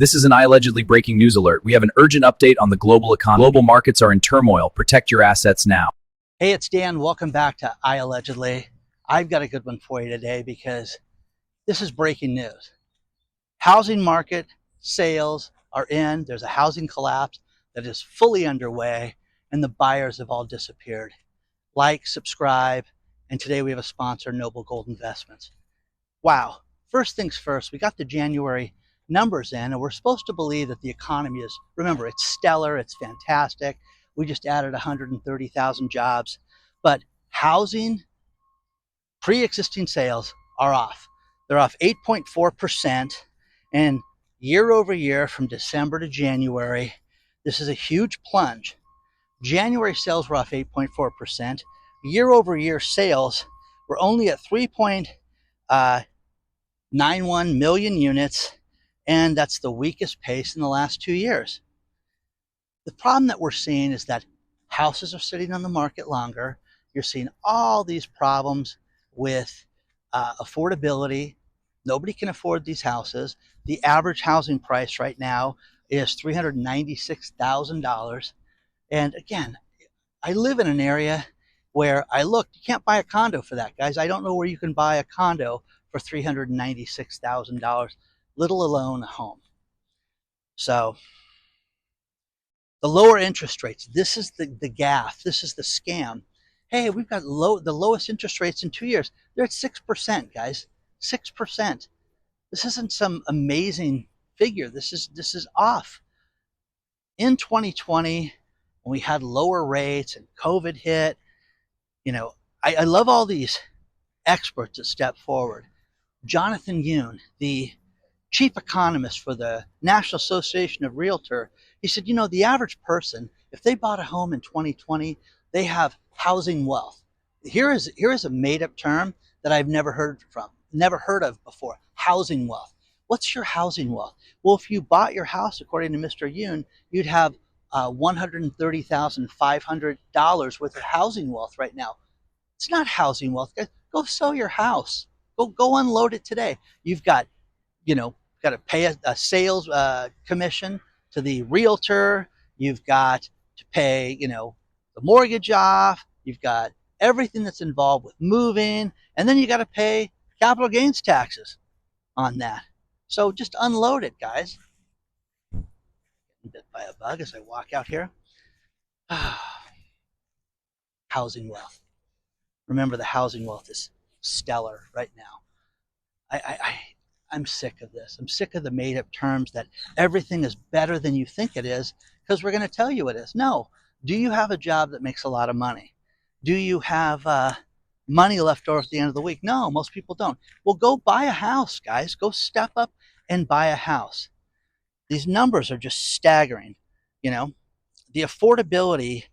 This is an allegedly breaking news alert. We have an urgent update on the global economy. Global markets are in turmoil. Protect your assets now. Hey, it's Dan. Welcome back to I Allegedly. I've got a good one for you today because this is breaking news. Housing market sales are in. There's a housing collapse that is fully underway, and the buyers have all disappeared. Like, subscribe, and today we have a sponsor, Noble Gold Investments. Wow. First things first, we got the January numbers in, and we're supposed to believe that the economy is, remember, it's stellar, it's fantastic. We just added 130,000 jobs, but housing pre-existing sales are off. They're off 8.4%, and year over year from December to January, this is a huge plunge. January sales were off 8.4%. Year over year sales were only at 3.91 million units, and that's the weakest pace in the last 2 years. The problem that we're seeing is that houses are sitting on the market longer. You're seeing all these problems with affordability. Nobody can afford these houses. The average housing price right now is $396,000. And again, I live in an area where I looked, you can't buy a condo for that, guys. I don't know where you can buy a condo for $396,000, little alone a home. So the lower interest rates, this is the gaff, this is the scam. Hey, we've got the lowest interest rates in 2 years. They're at 6%, guys. 6%. This isn't some amazing figure. This is off. In 2020, when we had lower rates and COVID hit, I love all these experts that step forward. Jonathan Yoon, the chief economist for the National Association of Realtors, he said, the average person, if they bought a home in 2020, they have housing wealth. Here is a made-up term that I've never heard of before. Housing wealth. What's your housing wealth? Well, if you bought your house, according to Mr. Yoon, you'd have $130,500 worth of housing wealth right now. It's not housing wealth, guys. Go sell your house. Go unload it today. You've got, got to pay a sales commission to the realtor. You've got to pay, the mortgage off. You've got everything that's involved with moving, and then you got to pay capital gains taxes on that. So just unload it, guys. Getting bit by a bug as I walk out here. Housing wealth. Remember, the housing wealth is stellar right now. I'm sick of this. I'm sick of the made-up terms that everything is better than you think it is because we're going to tell you it is. No. Do you have a job that makes a lot of money? Do you have money left over at the end of the week? No, most people don't. Well, go buy a house, guys. Go step up and buy a house. These numbers are just staggering. The affordability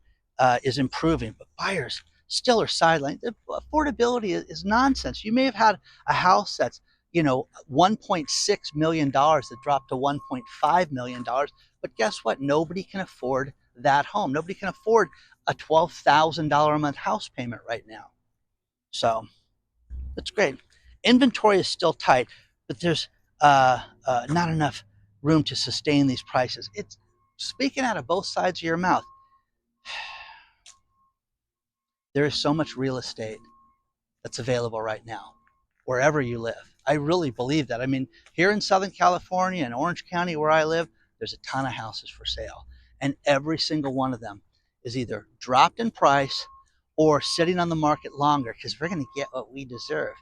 is improving, but buyers still are sidelined. The affordability is nonsense. You may have had a house that's $1.6 million that dropped to $1.5 million, but guess what? Nobody can afford that home. Nobody can afford a $12,000 a month house payment right now. So that's great. Inventory is still tight, but there's not enough room to sustain these prices. It's speaking out of both sides of your mouth. There is so much real estate that's available right now, wherever you live. I really believe that. I mean, here in Southern California and Orange County where I live, there's a ton of houses for sale. And every single one of them is either dropped in price or sitting on the market longer because we're going to get what we deserve,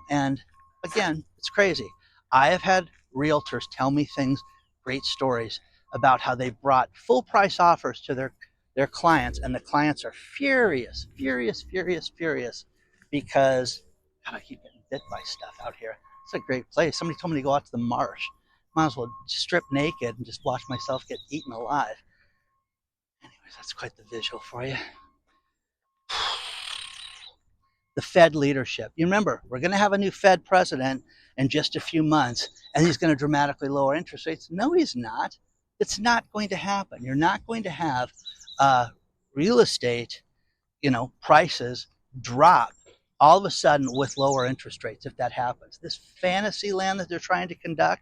And again, it's crazy. I have had realtors tell me things, great stories about how they brought full price offers to their clients, and the clients are furious because, God, I keep getting bit by stuff out here. It's a great place. Somebody told me to go out to the marsh. Might as well strip naked and just watch myself get eaten alive. Anyways, that's quite the visual for you. The Fed leadership. You remember, we're going to have a new Fed president in just a few months, and he's going to dramatically lower interest rates. No, he's not. It's not going to happen. You're not going to have real estate, prices drop all of a sudden with lower interest rates if that happens. This fantasy land that they're trying to conduct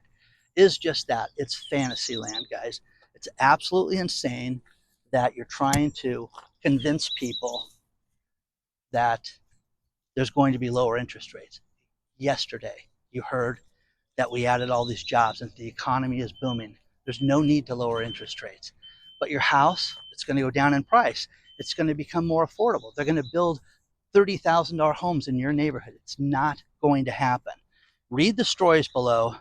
is just that. It's fantasy land, guys. It's absolutely insane that you're trying to convince people that there's going to be lower interest rates. Yesterday, you heard that we added all these jobs and the economy is booming. There's no need to lower interest rates. But your house, it's going to go down in price. It's going to become more affordable. They're going to build $30,000 homes in your neighborhood. It's not going to happen. Read the stories below.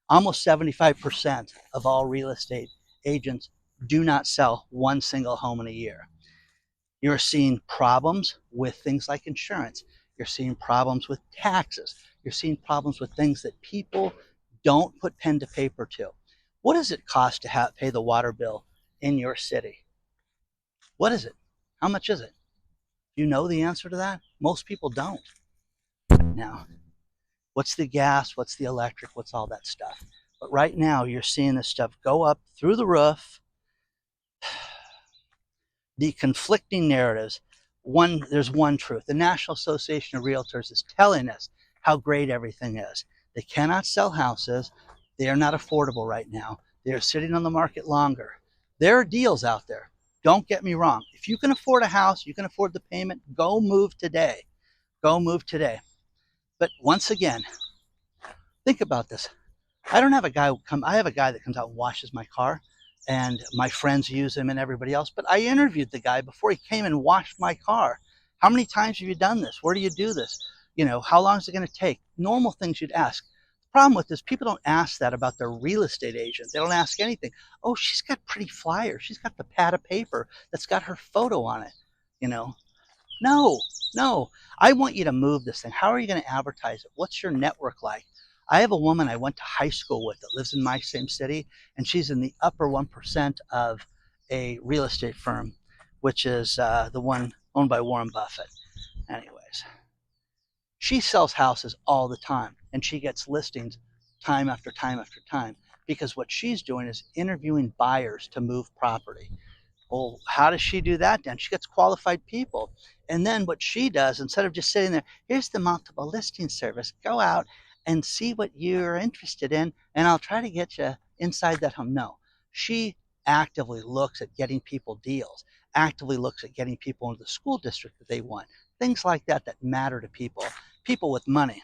Almost 75% of all real estate agents do not sell one single home in a year. You're seeing problems with things like insurance. You're seeing problems with taxes. You're seeing problems with things that people don't put pen to paper to. What does it cost to pay the water bill in your city? What is it? How much is it? Do you know the answer to that? Most people don't. Now, what's the gas? What's the electric? What's all that stuff? But right now, you're seeing this stuff go up through the roof. The conflicting narratives. There's one truth. The National Association of Realtors is telling us how great everything is. They cannot sell houses. They are not affordable right now. They are sitting on the market longer. There are deals out there. Don't get me wrong. If you can afford a house, you can afford the payment, go move today. Go move today. But once again, think about this. I don't have a guy come. I have a guy that comes out and washes my car, and my friends use him and everybody else. But I interviewed the guy before he came and washed my car. How many times have you done this? Where do you do this? How long is it going to take? Normal things you'd ask. The problem with this, people don't ask that about their real estate agent. They don't ask anything. Oh, she's got pretty flyers. She's got the pad of paper that's got her photo on it. You know, no, no. I want you to move this thing. How are you going to advertise it? What's your network like? I have a woman I went to high school with that lives in my same city, and she's in the upper 1% of a real estate firm, which is the one owned by Warren Buffett. Anyways, she sells houses all the time, and she gets listings time after time after time because what she's doing is interviewing buyers to move property. Well, how does she do that then? She gets qualified people. And then what she does, instead of just sitting there, here's the multiple listing service, go out and see what you're interested in, and I'll try to get you inside that home. No, she actively looks at getting people deals, actively looks at getting people into the school district that they want, things like that that matter to people, people with money.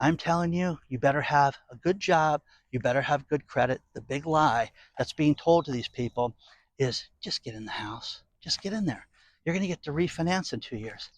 I'm telling you, you better have a good job. You better have good credit. The big lie that's being told to these people is just get in the house. Just get in there. You're going to get to refinance in 2 years.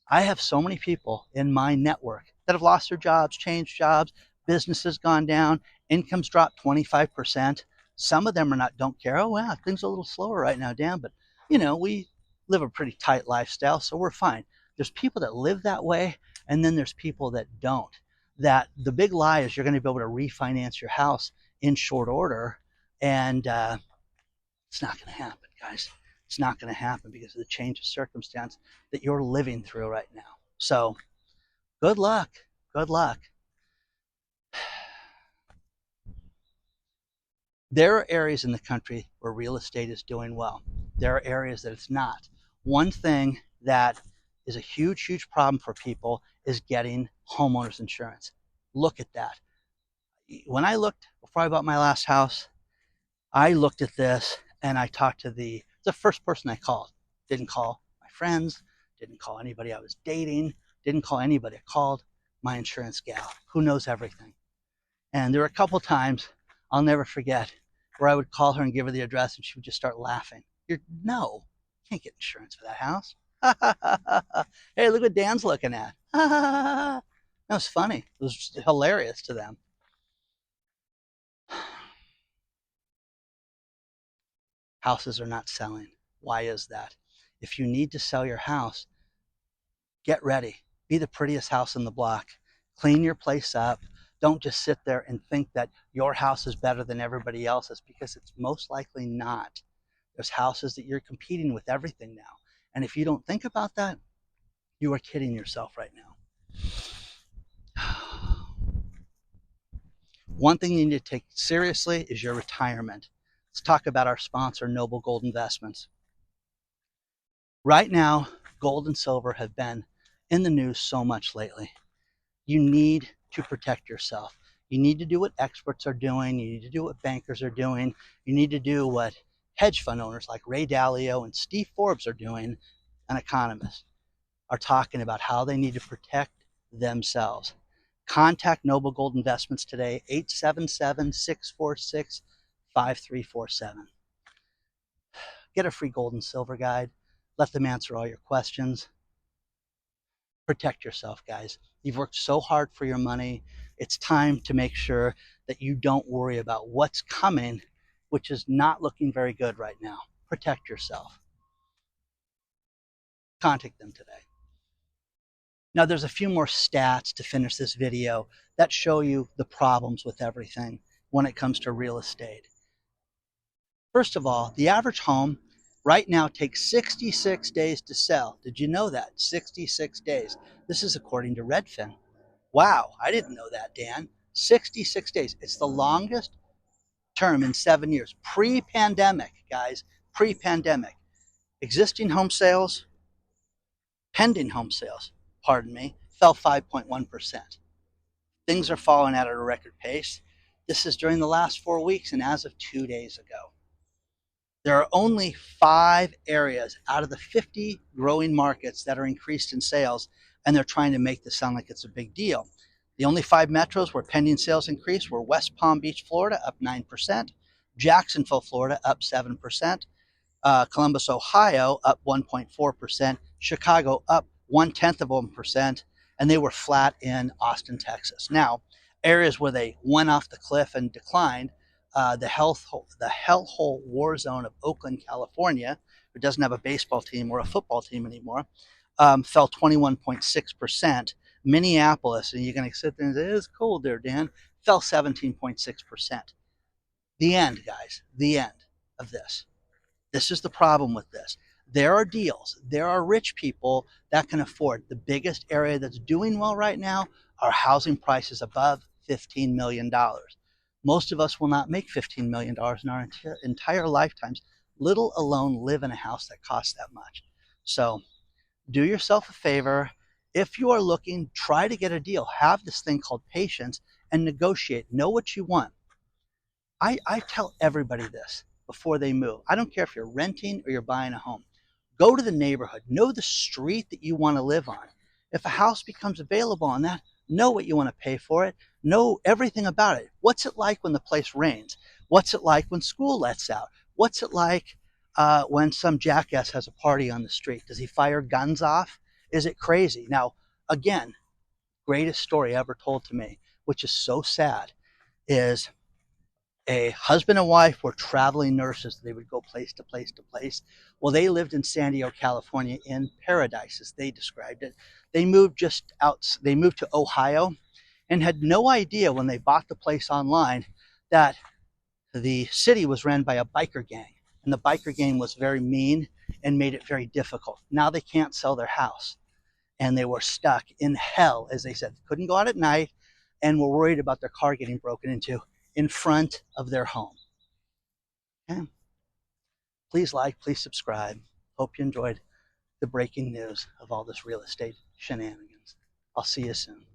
I have so many people in my network that have lost their jobs, changed jobs, businesses gone down, incomes dropped 25%. Some of them don't care. Oh, wow, things are a little slower right now, Dan, but we live a pretty tight lifestyle, so we're fine. There's people that live that way, and then there's people that don't. That the big lie is you're going to be able to refinance your house in short order, and it's not going to happen, guys. It's not going to happen because of the change of circumstance that you're living through right now. So good luck. Good luck. There are areas in the country where real estate is doing well. There are areas that it's not. One thing that is a huge, huge problem for people is getting homeowners insurance. Look at that. When I looked, before I bought my last house, I looked at this and I talked to the first person I called. Didn't call my friends, didn't call anybody I was dating, didn't call anybody. I called my insurance gal who knows everything. And there were a couple times I'll never forget where I would call her and give her the address and she would just start laughing. No, you can't get insurance for that house. Hey, look what Dan's looking at. That was funny. It was hilarious to them. Houses are not selling. Why is that? If you need to sell your house, get ready. Be the prettiest house in the block. Clean your place up. Don't just sit there and think that your house is better than everybody else's because it's most likely not. There's houses that you're competing with everything now. And if you don't think about that, you are kidding yourself right now. One thing you need to take seriously is your retirement. Let's talk about our sponsor, Noble Gold Investments. Right now, gold and silver have been in the news so much lately. You need to protect yourself. You need to do what experts are doing. You need to do what bankers are doing. You need to do what hedge fund owners like Ray Dalio and Steve Forbes are doing, an economist, are talking about how they need to protect themselves. Contact Noble Gold Investments today, 877-646-5347. Get a free gold and silver guide. Let them answer all your questions. Protect yourself, guys. You've worked so hard for your money. It's time to make sure that you don't worry about what's coming, which is not looking very good right now. Protect yourself. Contact them today. Now, there's a few more stats to finish this video that show you the problems with everything when it comes to real estate. First of all, the average home right now takes 66 days to sell. Did you know that? 66 days. This is according to Redfin. Wow, I didn't know that, Dan. 66 days. It's the longest term in 7 years. Pre-pandemic, guys. Pre-pandemic. Existing home sales, pending home sales, pardon me, fell 5.1%. Things are falling at a record pace. This is during the last 4 weeks and as of 2 days ago. There are only 5 areas out of the 50 growing markets that are increased in sales, and they're trying to make this sound like it's a big deal. The only 5 metros where pending sales increased were West Palm Beach, Florida, up 9%, Jacksonville, Florida, up 7%, Columbus, Ohio, up 1.4%, Chicago, up 1/10%, and they were flat in Austin, Texas. Now, areas where they went off the cliff and declined, the hellhole war zone of Oakland, California, who doesn't have a baseball team or a football team anymore, fell 21.6%. Minneapolis, and you're going to sit there and say, it's cold there, Dan, fell 17.6%. The end, guys, the end of this. This is the problem with this. There are deals. There are rich people that can afford. The biggest area that's doing well right now are housing prices above $15 million. Most of us will not make $15 million in our entire lifetimes, little alone live in a house that costs that much. So do yourself a favor. If you are looking, try to get a deal. Have this thing called patience and negotiate. Know what you want. I tell everybody this before they move. I don't care if you're renting or you're buying a home. Go to the neighborhood. Know the street that you want to live on. If a house becomes available on that, know what you want to pay for it. Know everything about it. What's it like when the place rains? What's it like when school lets out? What's it like when some jackass has a party on the street? Does he fire guns off? Is it crazy? Now, again, greatest story ever told to me, which is so sad, is a husband and wife were traveling nurses. They would go place to place to place. Well, they lived in San Diego, California, in paradise, as they described it. They moved to Ohio and had no idea when they bought the place online that the city was run by a biker gang. And the biker gang was very mean and made it very difficult. Now they can't sell their house. And they were stuck in hell, as they said. Couldn't go out at night and were worried about their car getting broken into in front of their home. Okay? Please like, please subscribe. Hope you enjoyed the breaking news of all this real estate shenanigans. I'll see you soon.